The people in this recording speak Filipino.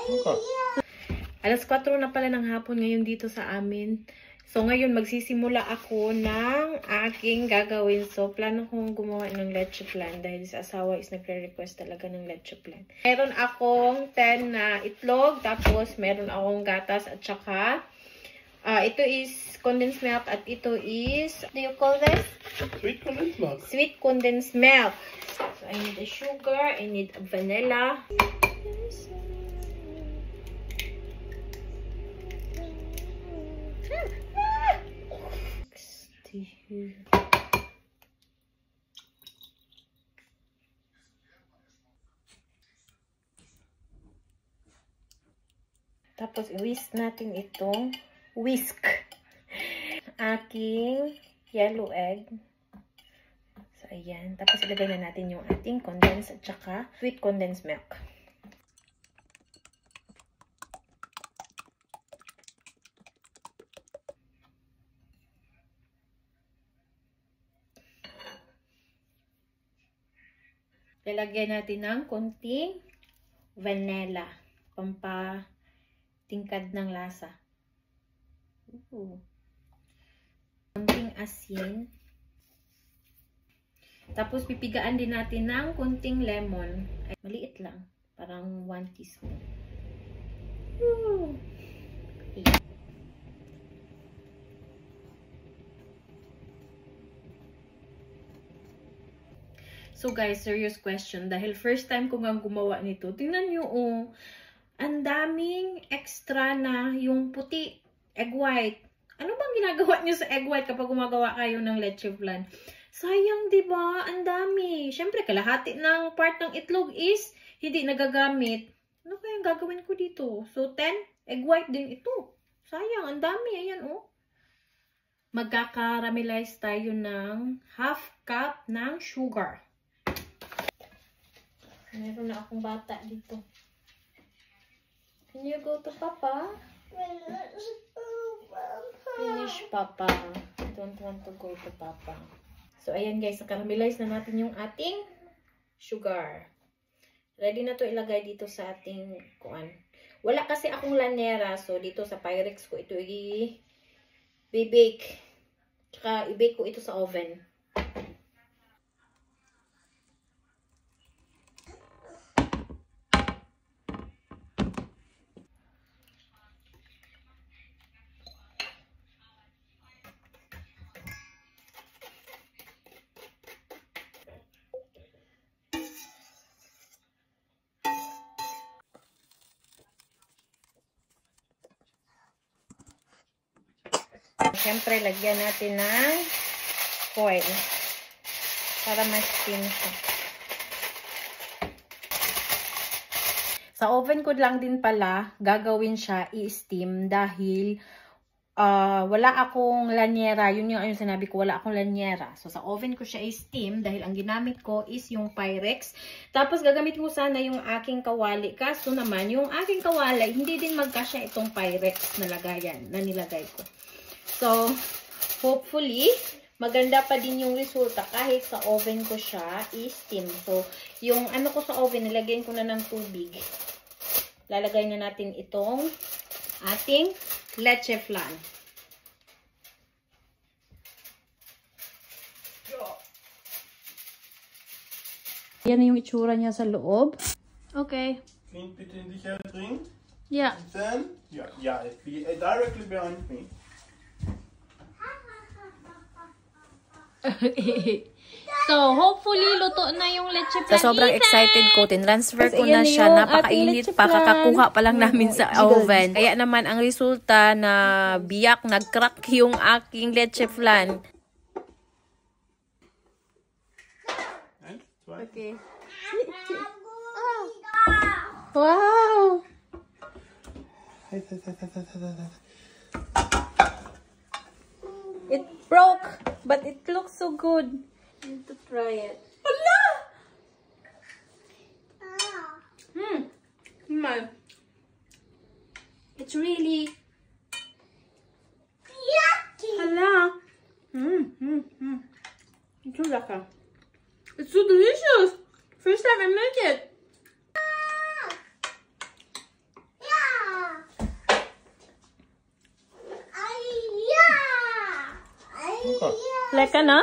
Okay. Alas 4 na pala ng hapon ngayon dito sa amin. So, ngayon magsisimula ako ng aking gagawin. So, plano kong gumawa ng leche flan dahil sa asawa is nagre-request talaga ng leche flan. Meron akong 10 na itlog, tapos meron akong gatas at saka ito is condensed milk at ito is, what do you call this? Sweet condensed milk. Sweet condensed milk. So, I need a sugar, I need a vanilla. Tapos, i-whisk natin itong aking yellow egg. So, ayan. Tapos, ilagay na natin yung ating condensed at saka sweet condensed milk. Lalagyan natin ng konting vanilla. Pampatingkad ng lasa. Konting asin. Tapos pipigaan din natin ng konting lemon. Ay, maliit lang. Parang 1 teaspoon. So guys, serious question. Dahil first time ko nga gumawa nito. Tingnan nyo, oh. Ang daming extra na yung puti. Egg white. Ano bang ginagawa nyo sa egg white kapag gumagawa kayo ng leche flan? Sayang, diba? Ang dami. Siyempre, kalahati ng part ng itlog is hindi nagagamit. Ano kaya ang gagawin ko dito? So, 10 egg white din ito. Sayang, ang dami. Ayan, oh. Magkakaramelize tayo ng half cup ng sugar. Meron na akong bata dito. Can you go to Papa? Finish, Papa. I don't want to go to Papa. So, ayan guys. Nakaramelize na natin yung ating sugar. Ready na to ilagay dito sa ating kuan. Wala kasi akong lanyera. So, dito sa Pyrex ko ito i-bake. Tsaka i-bake ko ito sa oven. Siyempre, lagyan natin ng foil para ma-steam siya. Sa oven ko lang din pala gagawin siya i-steam dahil wala akong lanyera. Yun yung sinabi ko, wala akong lanyera. So, sa oven ko siya i-steam dahil ang ginamit ko is yung Pyrex. Tapos, gagamit ko sana yung aking kawali. Kaso naman, yung aking kawali, hindi din magkasya itong Pyrex na lagayan, na nilagay ko. So, hopefully, maganda pa din yung resulta kahit sa oven ko siya i-steam. So, yung ano ko sa oven, nilagyan ko na ng tubig. Lalagay na natin itong ating leche flan. Yan na yung itsura niya sa loob. Okay. Can you bitte in dich drin? Yeah. And then, yeah, directly behind me. So, hopefully, luto na yung leche flan. Sa sobrang excited ko, tinransfer ko na siya. Napakainit pa, kakakuha pa lang namin sa oven. Kaya naman, ang resulta na biyak, nag-crack yung aking leche flan. Okay. Wow! It broke, but it looks so good. I need to try it. Hala! It's really yucky. Hala! It's so laka. It's so delicious. First time I make it. Okay. Lecker, ne?